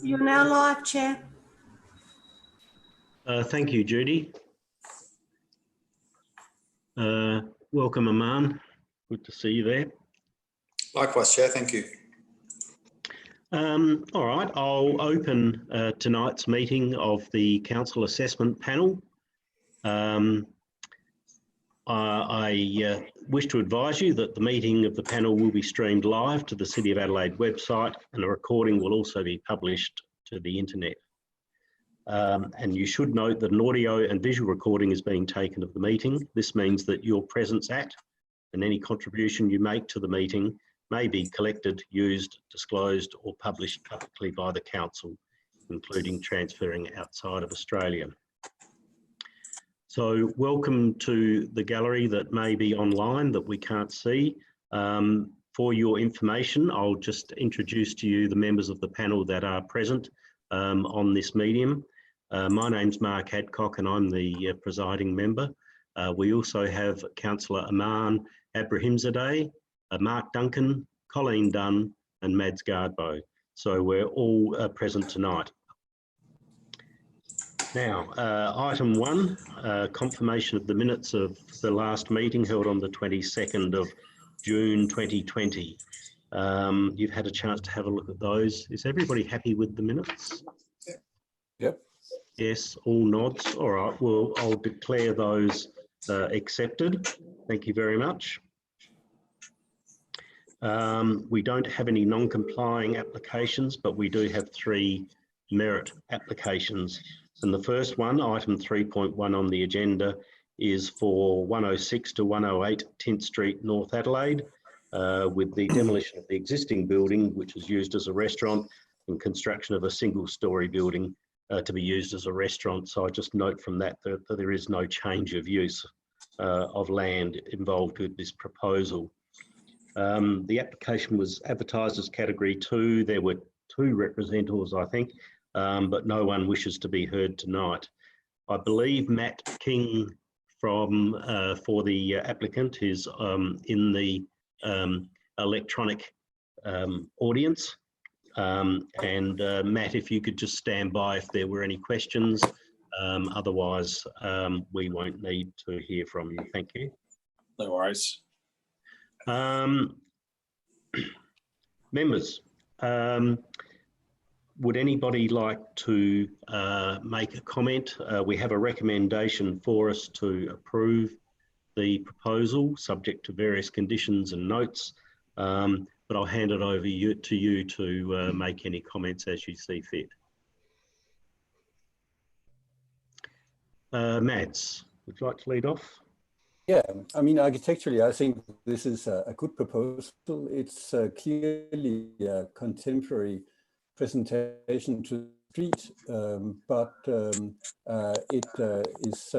You're now live, Chair. Thank you, Judy. Welcome, Aman. Good to see you there. Likewise, Chair. Thank you. All right, I'll open tonight's meeting of the Council Assessment Panel. I wish to advise you that the meeting of the panel will be streamed live to the City of Adelaide website, and a recording will also be published to the internet. And you should note that an audio and visual recording is being taken of the meeting. This means that your presence at and any contribution you make to the meeting may be collected, used, disclosed or published publicly by the Council, including transferring outside of Australia. So welcome to the gallery that may be online that we can't see. For your information, I'll just introduce to you the members of the panel that are present on this medium. My name's Mark Hadcock and I'm the presiding member. We also have Councillor Aman Abrahimzadeh, Mark Duncan, Colleen Dunn and Mads Gardbo. So we're all present tonight. Now, item 1, confirmation of the minutes of the last meeting held on the 22nd of June 2020. You've had a chance to have a look at those. Is everybody happy with the minutes? Yep. Yes, all nods. All right, well, I'll declare those accepted. Thank you very much. We don't have any non-complying applications, but we do have 3 merit applications. And the first one, item 3.1 on the agenda, is for 106 to 108 10th Street, North Adelaide, with the demolition of the existing building, which is used as a restaurant, and construction of a single-storey building to be used as a restaurant. So I just note from that that there is no change of use of land involved with this proposal. The application was advertised as Category 2. There were 2 representatives, I think, but no one wishes to be heard tonight. I believe Matt King from for the applicant is in the electronic audience. Matt, if you could just stand by if there were any questions. Otherwise, we won't need to hear from you. Thank you. No worries. Members, would anybody like to make a comment? We have a recommendation for us to approve the proposal, subject to various conditions and notes, but I'll hand it over to you to make any comments as you see fit. Mads, would you like to lead off? Yeah, I mean, architecturally, I think this is a good proposal. It's clearly a contemporary presentation to the street, but it's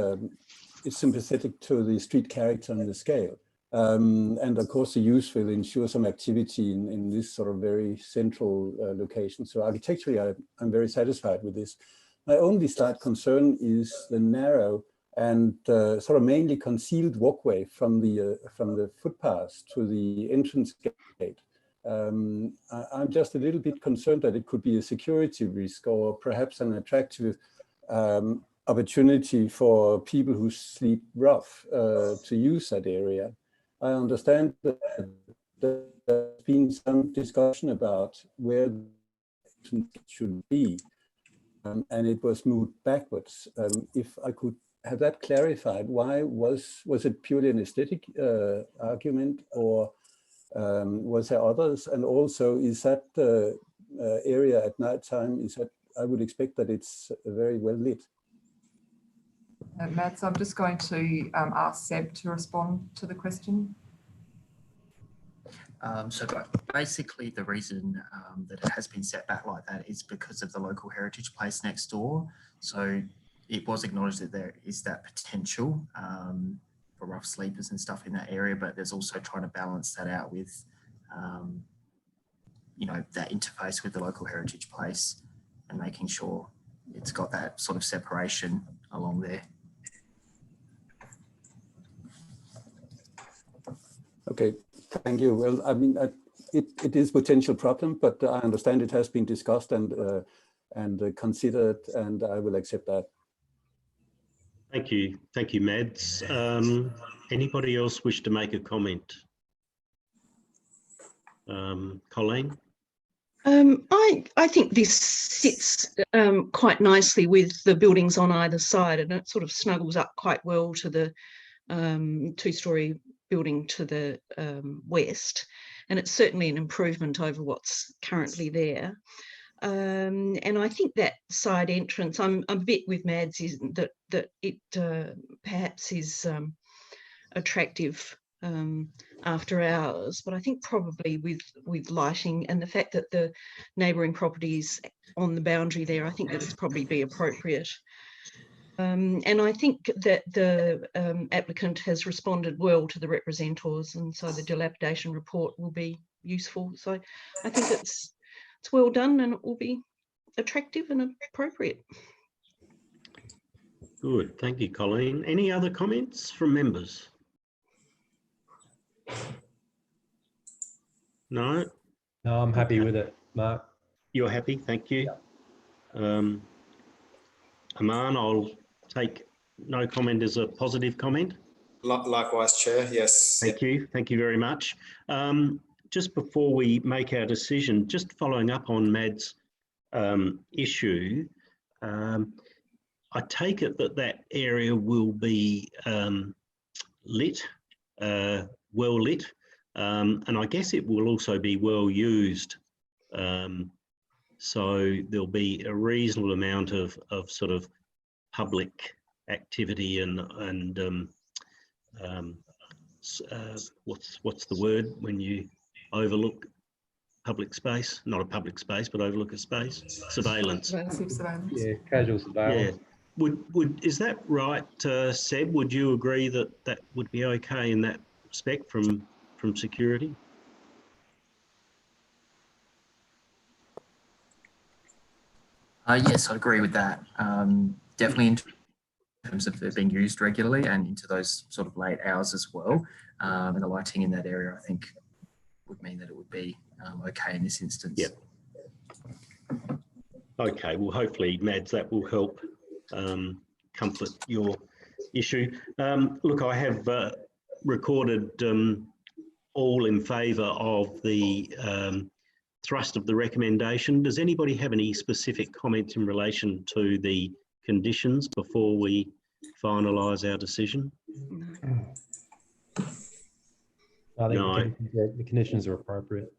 sympathetic to the street character and the scale. And of course, the use will ensure some activity in this sort of very central location. So architecturally, I'm very satisfied with this. My only slight concern is the narrow and sort of mainly concealed walkway from the footpath to the entrance gate. I'm just a little bit concerned that it could be a security risk or perhaps an attractive opportunity for people who sleep rough to use that area. I understand that there's been some discussion about where it should be, and it was moved backwards. If I could have that clarified, why was it purely an aesthetic argument, or was there others? And also, is that area at night time, is that, I would expect that it's very well lit. Matt, so I'm just going to ask Seb to respond to the question. So basically the reason that it has been set back like that is because of the local heritage place next door. So it was acknowledged that there is that potential for rough sleepers and stuff in that area, but there's also trying to balance that out with, you know, that interface with the local heritage place and making sure it's got that sort of separation along there. Okay, thank you. Well, I mean, it is a potential problem, but I understand it has been discussed and considered, and I will accept that. Thank you, Mads. Anybody else wish to make a comment? Colleen? I think this sits quite nicely with the buildings on either side, and it sort of snuggles up quite well to the two-storey building to the west, and it's certainly an improvement over what's currently there. And I think that side entrance, I'm a bit with Mads, is that it perhaps is attractive after hours, but I think probably with lighting and the fact that the neighbouring properties on the boundary there, I think that it's probably be appropriate. And I think that the applicant has responded well to the representatives, and so the dilapidation report will be useful. So I think it's well done and it will be attractive and appropriate. Good, thank you, Colleen. Any other comments from members? No? No, I'm happy with it, Mark. You're happy, thank you. Aman, I'll take no comment as a positive comment. Likewise, Chair, yes. Thank you very much. Just before we make our decision, just following up on Mads' issue, I take it that area will be lit, well lit, and I guess it will also be well used. So there'll be a reasonable amount of sort of public activity and what's the word when you overlook public space? Not a public space, but overlook a space. Surveillance. Yeah, casual surveillance. Yeah. Is that right, Seb? Would you agree that that would be okay in that respect from security? Yes, I agree with that. Definitely in terms of it being used regularly and into those sort of late hours as well. And the lighting in that area, I think, would mean that it would be okay in this instance. Yep. Okay, well, hopefully, Mads, that will help comfort your issue. Look, I have recorded all in favour of the thrust of the recommendation. Does anybody have any specific comments in relation to the conditions before we finalise our decision? I think the conditions are appropriate.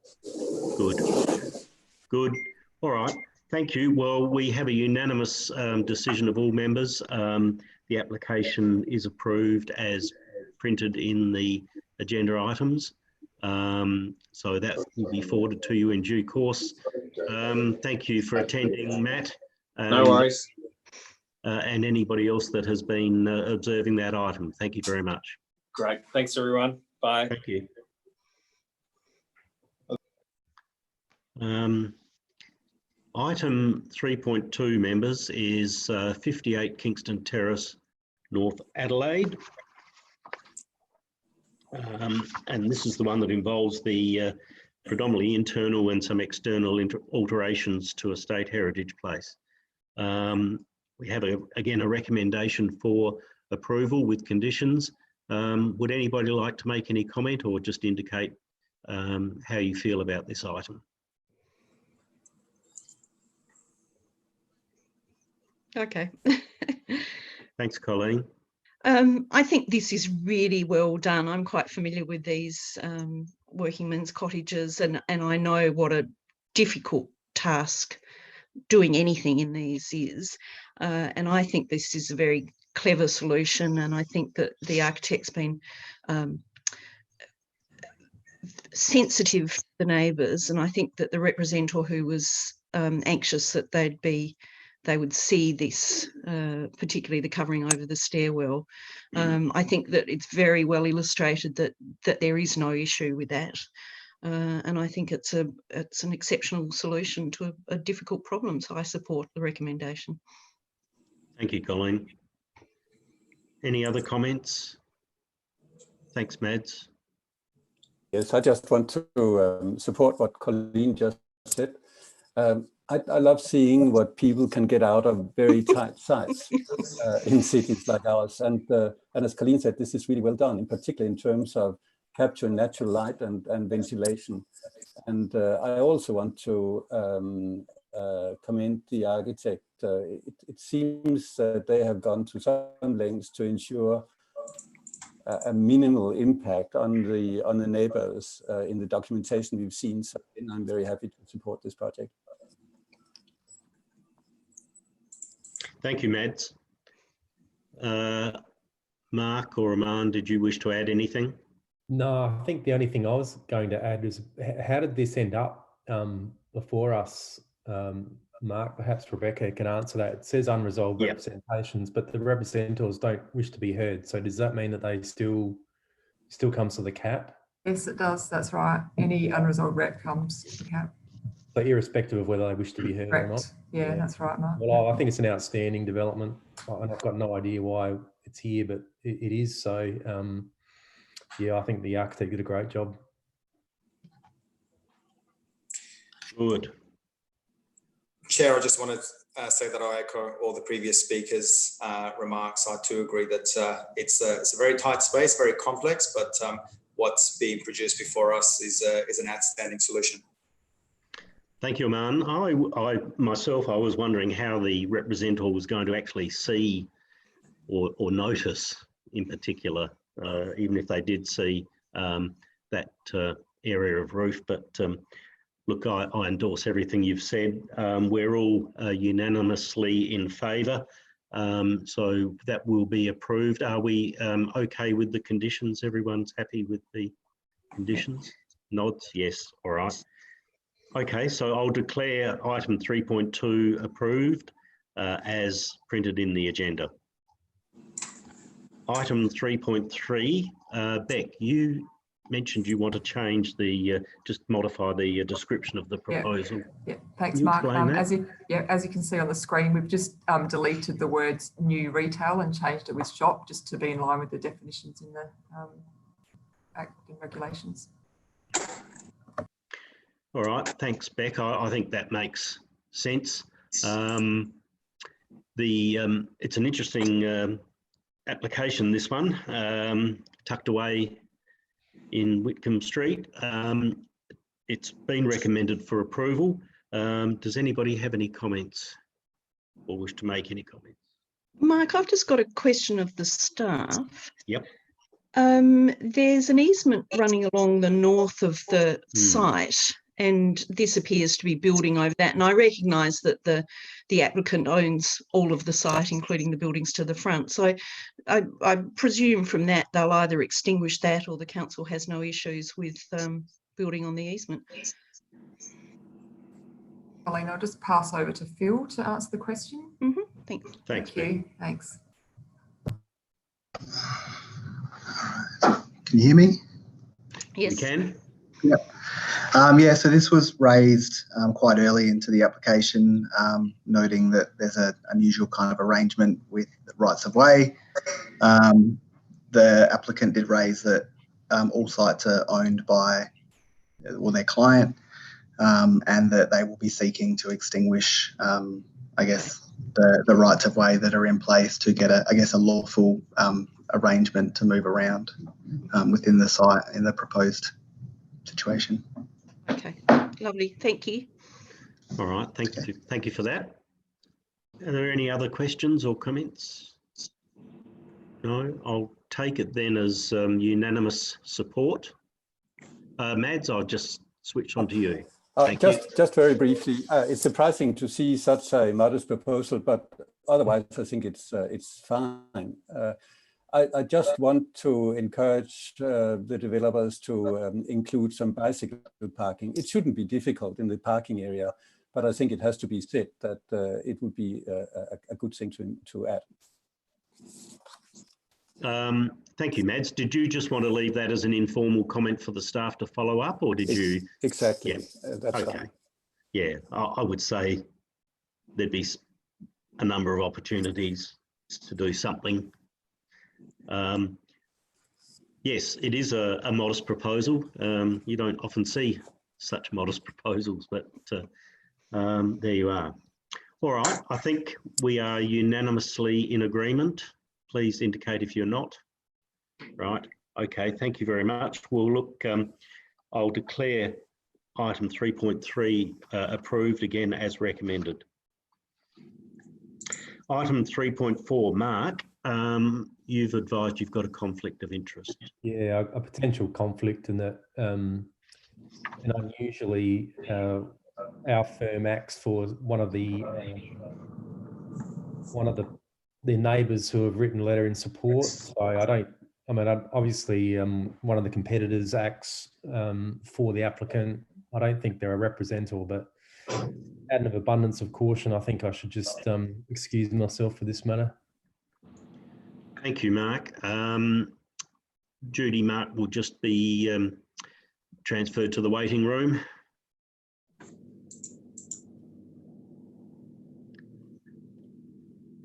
Good. All right. Thank you. Well, we have a unanimous decision of all members. The application is approved as printed in the agenda items. So that will be forwarded to you in due course. Thank you for attending, Matt. No worries. And anybody else that has been observing that item. Thank you very much. Great. Thanks, everyone. Bye. Thank you. Item 3.2, members, is 58 Kingston Terrace, North Adelaide. And this is the one that involves the predominantly internal and some external alterations to a state heritage place. We have, again, a recommendation for approval with conditions. Would anybody like to make any comment or just indicate how you feel about this item? Okay. Thanks, Colleen. I think this is really well done. I'm quite familiar with these working men's cottages, and I know what a difficult task doing anything in these is. And I think this is a very clever solution, and I think that the architect's been sensitive to the neighbours, and I think that the representative who was anxious that they would see this, particularly the covering over the stairwell. I think that it's very well illustrated that there is no issue with that. And I think it's an exceptional solution to a difficult problem. So I support the recommendation. Thank you, Colleen. Any other comments? Thanks, Mads. Yes, I just want to support what Colleen just said. I love seeing what people can get out of very tight sites in cities like ours. And as Colleen said, this is really well done, in particular in terms of capturing natural light and ventilation. And I also want to commend the architect. It seems that they have gone to some lengths to ensure a minimal impact on the neighbors in the documentation we've seen. So I'm very happy to support this project. Thank you, Mads. Mark or Aman, did you wish to add anything? No, I think the only thing I was going to add is how did this end up before us? Mark, perhaps Rebecca can answer that. It says unresolved representations, but the representatives don't wish to be heard. So does that mean that they still comes to the cap? Yes, it does. That's right. Any unresolved rep comes to the cap. So irrespective of whether they wish to be heard or not? Yeah, that's right, Mark. Well, I think it's an outstanding development. And I've got no idea why it's here, but it is. So, yeah, I think the architect did a great job. Good. Chair, I just want to say that I echo all the previous speakers' remarks. I too agree that it's a very tight space, very complex, but what's being produced before us is an outstanding solution. Thank you, Aman. I myself was wondering how the representative was going to actually see or notice in particular, even if they did see that area of roof. But look, I endorse everything you've said. We're all unanimously in favour. So that will be approved. Are we okay with the conditions? Everyone's happy with the conditions? Nods, yes, all right. Okay, so I'll declare item 3.2 approved as printed in the agenda. Item 3.3, Beck, you mentioned you want to change just modify the description of the proposal. Yeah, thanks, Mark. As you can see on the screen, we've just deleted the words new retail and changed it with shop just to be in line with the definitions in the Act and regulations. All right, thanks, Beck. I think that makes sense. It's an interesting application, this one, tucked away in Whitcomb Street. It's been recommended for approval. Does anybody have any comments or wish to make any comments? Mark, I've just got a question of the staff. Yep. There's an easement running along the north of the site, and this appears to be building over that. And I recognise that the applicant owns all of the site, including the buildings to the front. So I presume from that they'll either extinguish that or the council has no issues with building on the easement. Colleen, I'll just pass over to Phil to answer the question. Thanks. Thanks, Thank you. Thanks. Can you hear me? Yes. You can? Yep. Yeah, so this was raised quite early into the application, noting that there's an unusual kind of arrangement with rights of way. The applicant did raise that all sites are owned by their client, and that they will be seeking to extinguish, I guess, the rights of way that are in place to get a lawful arrangement to move around within the site in the proposed situation. Okay, lovely. Thank you. All right, thank you for that. Are there any other questions or comments? No, I'll take it then as unanimous support. Mads, I'll just switch on to you. Just very briefly, it's surprising to see such a modest proposal, but otherwise I think it's fine. I just want to encourage the developers to include some bicycle parking. It shouldn't be difficult in the parking area, but I think it has to be said that it would be a good thing to add. Thank you, Mads. Did you just want to leave that as an informal comment for the staff to follow up, or did you? Exactly. Yeah. That's okay. fine. Yeah, I would say there'd be a number of opportunities to do something. Yes, it is a modest proposal. You don't often see such modest proposals, but there you are. All right, I think we are unanimously in agreement. Please indicate if you're not. Right, okay, thank you very much. We'll look, I'll declare item 3.3 approved again as recommended. Item 3.4, Mark, you've advised you've got a conflict of interest. Yeah, a potential conflict in that, and unusually our firm acts for one of the neighbours who have written a letter in support. So obviously one of the competitors acts for the applicant. I don't think they're a representative, but out of abundance of caution, I think I should just excuse myself for this matter. Thank you, Mark. Judy, Mark will just be transferred to the waiting room.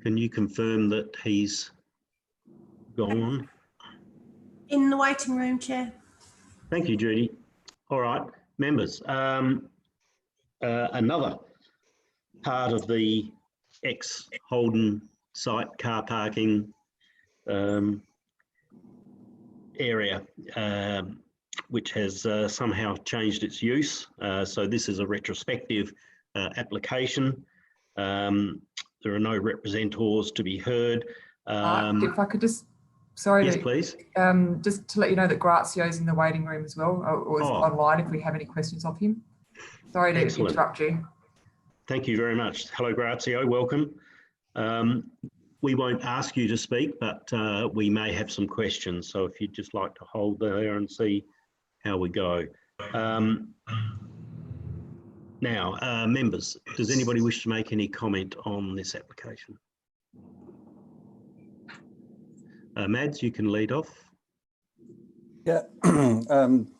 Can you confirm that he's gone? In the waiting room, Chair. Thank you, Judy. All right, members. Another part of the ex-Holden site car parking area, which has somehow changed its use. So this is a retrospective application. There are no representatives to be heard. If I could just, sorry, yes, please. Just to let you know that Grazio's in the waiting room as well, or is online if we have any questions of him. Sorry to interrupt you. Thank you very much. Hello, Grazio, welcome. We won't ask you to speak, but we may have some questions. So if you'd just like to hold there and see how we go. Now, members, does anybody wish to make any comment on this application? Mads, you can lead off. Yeah,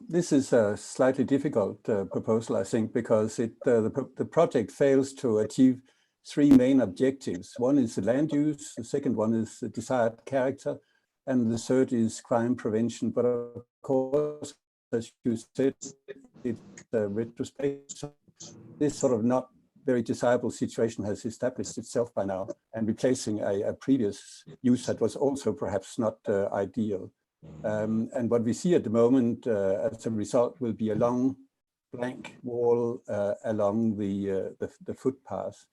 this is a slightly difficult proposal, I think, because the project fails to achieve three main objectives. One is the land use, the second one is the desired character, and the third is crime prevention. But of course, as you said, it's a retrospective. This sort of not very desirable situation has established itself by now, and replacing a previous use that was also perhaps not ideal. And what we see at the moment as a result will be a long blank wall along the footpath.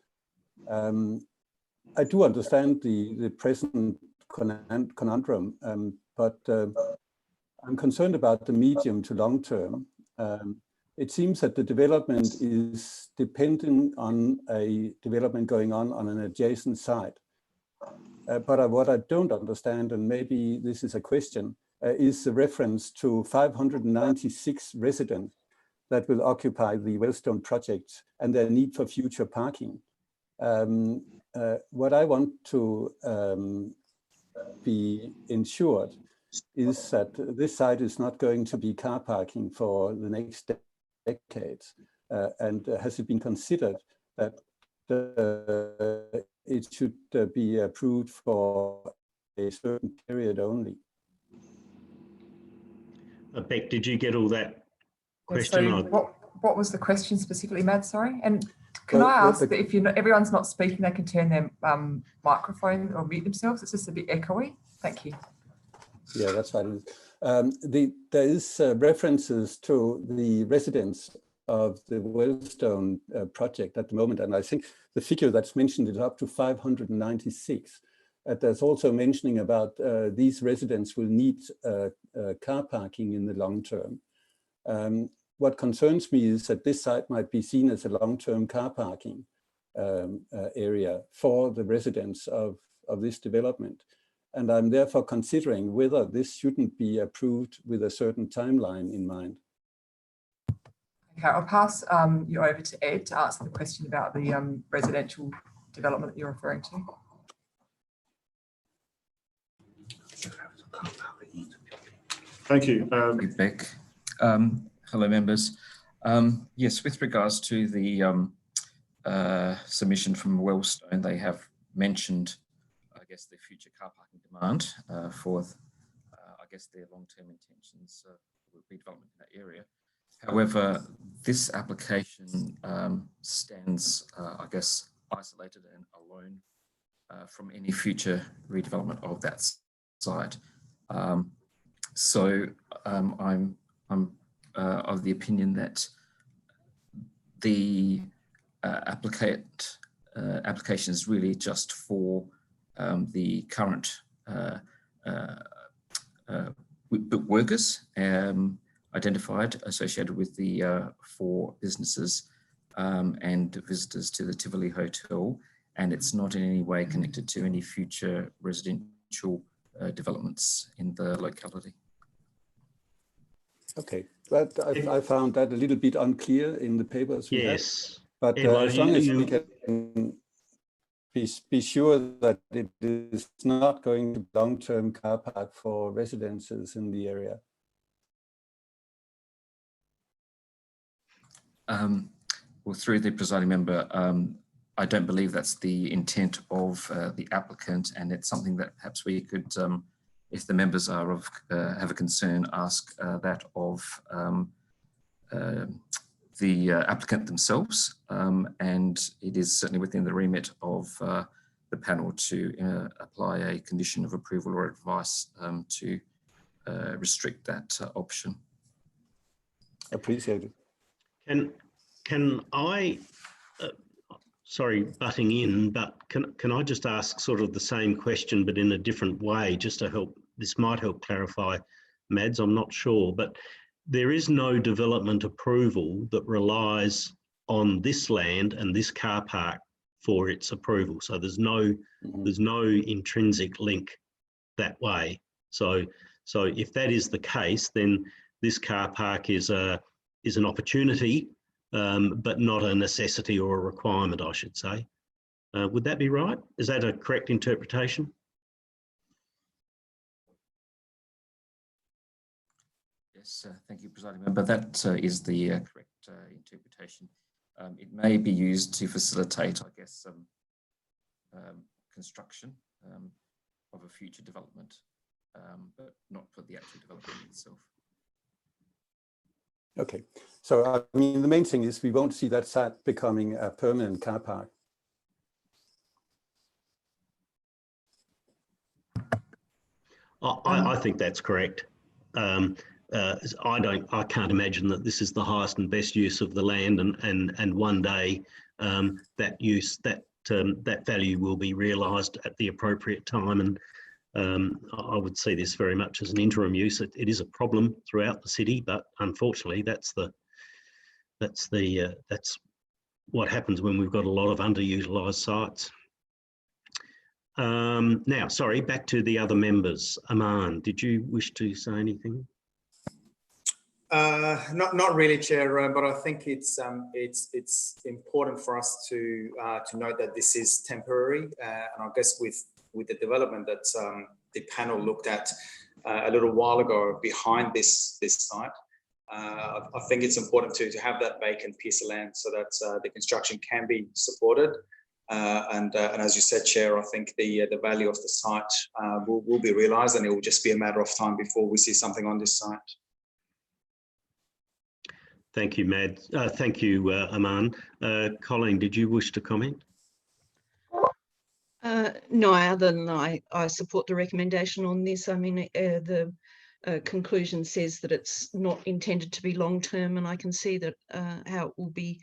I do understand the present conundrum, but I'm concerned about the medium to long term. It seems that the development is dependent on a development going on an adjacent site. But what I don't understand, and maybe this is a question, is the reference to 596 residents that will occupy the Wellstone project and their need for future parking. What I want to be ensured is that this site is not going to be car parking for the next decades. And has it been considered that it should be approved for a certain period only? Beck, did you get all that question? So what was the question specifically, Mads? Sorry. And can I ask that if everyone's not speaking, they can turn their microphone or mute themselves? It's just a bit echoey. Thank you. Yeah, that's fine. There is references to the residents of the Wellstone project at the moment, and I think the figure that's mentioned is up to 596. There's also mentioning about these residents will need car parking in the long term. What concerns me is that this site might be seen as a long-term car parking area for the residents of this development. And I'm therefore considering whether this shouldn't be approved with a certain timeline in mind. Okay, I'll pass you over to Ed to answer the question about the residential development that you're referring to. Thank you. Beck. Hello, members. Yes, with regards to the submission from Wellstone, they have mentioned, I guess, their future car parking demand for, I guess, their long-term intentions with redevelopment in that area. However, this application stands, I guess, isolated and alone from any future redevelopment of that site. So I'm of the opinion that the application is really just for the current workers identified associated with the 4 businesses and visitors to the Tivoli Hotel, and it's not in any way connected to any future residential developments in the locality. Okay, but I found that a little bit unclear in the papers we had. But as long as we can be sure that it is not going to be long-term car park for residences in the area. Well, through the presiding member, I don't believe that's the intent of the applicant, and it's something that perhaps we could, if the members are of have a concern, ask that of the applicant themselves, and it is certainly within the remit of the panel to apply a condition of approval or advice to restrict that option. Appreciate it. Can I, sorry, butting in, but can I just ask sort of the same question, but in a different way, just to help, this might help clarify, Mads, I'm not sure, but there is no development approval that relies on this land and this car park for its approval. So there's no intrinsic link that way. So if that is the case, then this car park is an opportunity, but not a necessity or a requirement, I should say. Would that be right? Is that a correct interpretation? Yes, thank you, Presiding Member. That is the correct interpretation. It may be used to facilitate, I guess, construction of a future development, but not for the actual development itself. Okay, so I mean, the main thing is we won't see that site becoming a permanent car park. I think that's correct. I can't imagine that this is the highest and best use of the land, and one day that value will be realised at the appropriate time. And I would see this very much as an interim use. It is a problem throughout the city, but unfortunately, that's what happens when we've got a lot of underutilised sites. Now, sorry, back to the other members. Aman, did you wish to say anything? Not really, Chair, but I think it's important for us to note that this is temporary, and I guess with the development that the panel looked at a little while ago behind this site, I think it's important to have that vacant piece of land so that the construction can be supported. And as you said, Chair, I think the value of the site will be realised, and it will just be a matter of time before we see something on this site. Thank you, Mad. Thank you, Aman. Colleen, did you wish to comment? No, other than I support the recommendation on this. I mean, the conclusion says that it's not intended to be long-term, and I can see that how it will be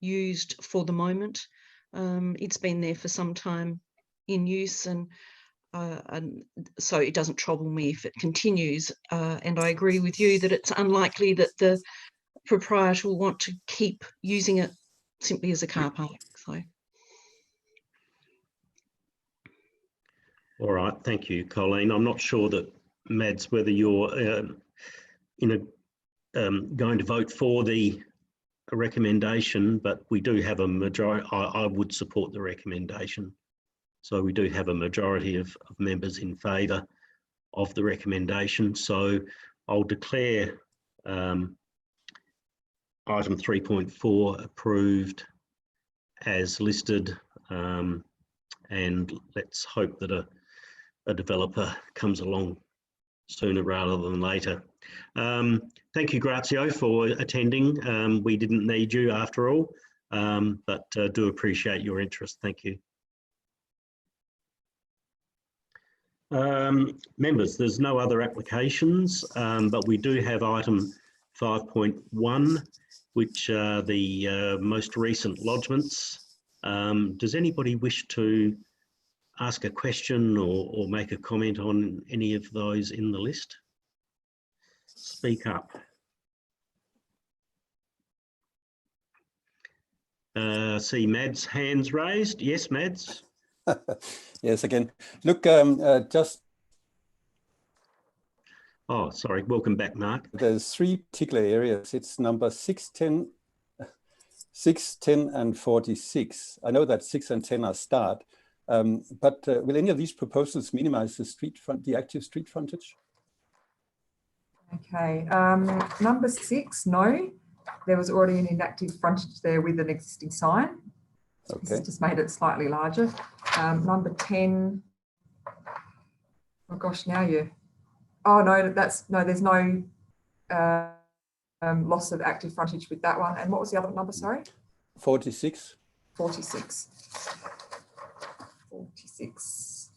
used for the moment. It's been there for some time in use, and so it doesn't trouble me if it continues. And I agree with you that it's unlikely that the proprietor will want to keep using it simply as a car park. So, All right, thank you, Colleen. I'm not sure that, Mads, whether you're going to vote for the recommendation, but we do have a majority. I would support the recommendation. So we do have a majority of members in favour of the recommendation. So I'll declare item 3.4 approved as listed, and let's hope that a developer comes along sooner rather than later. Thank you, Grazio, for attending. We didn't need you after all, but do appreciate your interest. Thank you. Members, there's no other applications, but we do have item 5.1, which are the most recent lodgements. Does anybody wish to ask a question or make a comment on any of those in the list? Speak up. See Mads' hands raised. Yes, Mads. Yes, again. Look, just... Oh, sorry. Welcome back, Mark. There's three particular areas. It's number 6, 10, and 46. I know that 6 and 10 are start, but will any of these proposals minimize the active street frontage? Okay, number 6, no. There was already an inactive frontage there with an existing sign. Okay. This has just made it slightly larger. Number 10, oh gosh, now you... Oh no, there's no loss of active frontage with that one. And what was the other number, sorry? 46. 46. 46.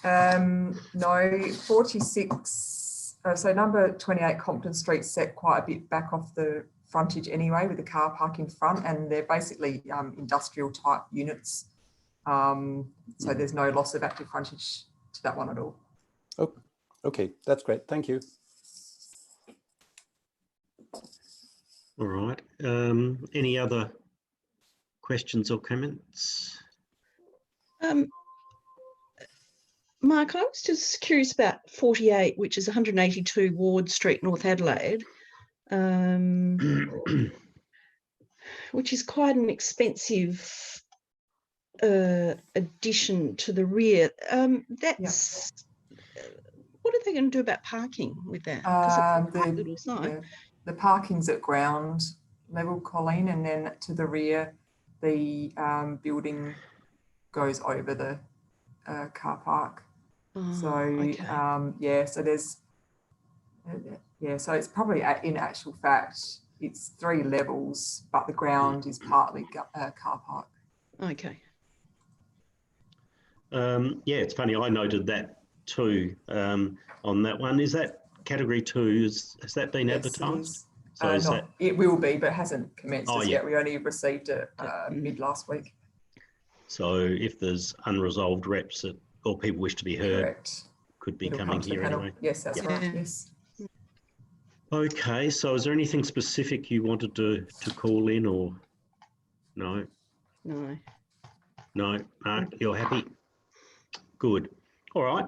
No, 46. So number 28 Compton Street set quite a bit back off the frontage anyway, with the car park in front, and they're basically industrial type units. So there's no loss of active frontage to that one at all. Oh, okay, that's great. Thank you. All right. Any other questions or comments? Mark, I was just curious about 48, which is 182 Ward Street, North Adelaide, which is quite an expensive addition to the rear. That's what are they going to do about parking with that? The parking's at ground level, Colleen, and then to the rear, the building goes over the car park. So okay. so there's so it's probably in actual fact it's 3 levels, but the ground is partly car park. Okay. Yeah, it's funny. I noted that too on that one. Is that category 2? Has that been advertised? So it will be, but it hasn't commenced yet. We only received it mid last week. So if there's unresolved reps or people wish to be heard, correct, could be coming here anyway. Yes, that's right. Yes. Okay, so is there anything specific you wanted to call in, or no? No. No, Mark, you're happy? Good. All right.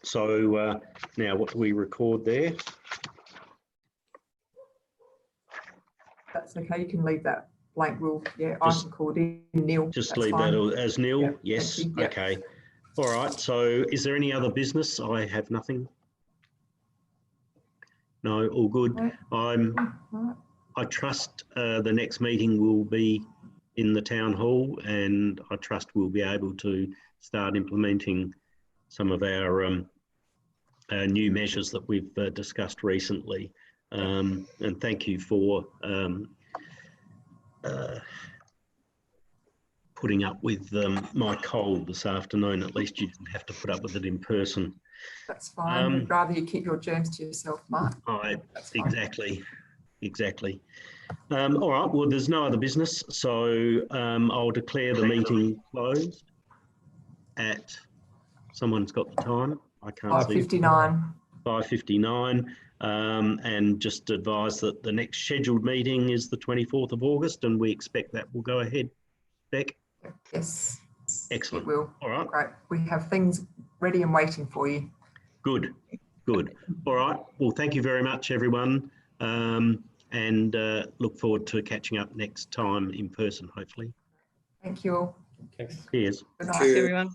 So now what do we record there? That's okay. You can leave that blank. Item called in nil. Just leave that as nil. Yep. Yes. Yep. Okay. All right. So is there any other business? I have nothing. No, all good. I trust the next meeting will be in the town hall, and I trust we'll be able to start implementing some of our new measures that we've discussed recently. And thank you for putting up with my cold this afternoon. At least you didn't have to put up with it in person. That's fine. I'd rather you keep your germs to yourself, Mark. Exactly. All right, well, there's no other business, so I'll declare the meeting closed at, someone's got the time, I can't see. 5:59. 5:59, and just advise that the next scheduled meeting is the 24th of August, and we expect that will go ahead. Beck? Yes. Excellent. It will. All right. Great. We have things ready and waiting for you. Good. Good. All right. Well, thank you very much, everyone. And look forward to catching up next time in person, hopefully. Thank you all. Thanks. Cheers. Good Thank night. you. Everyone.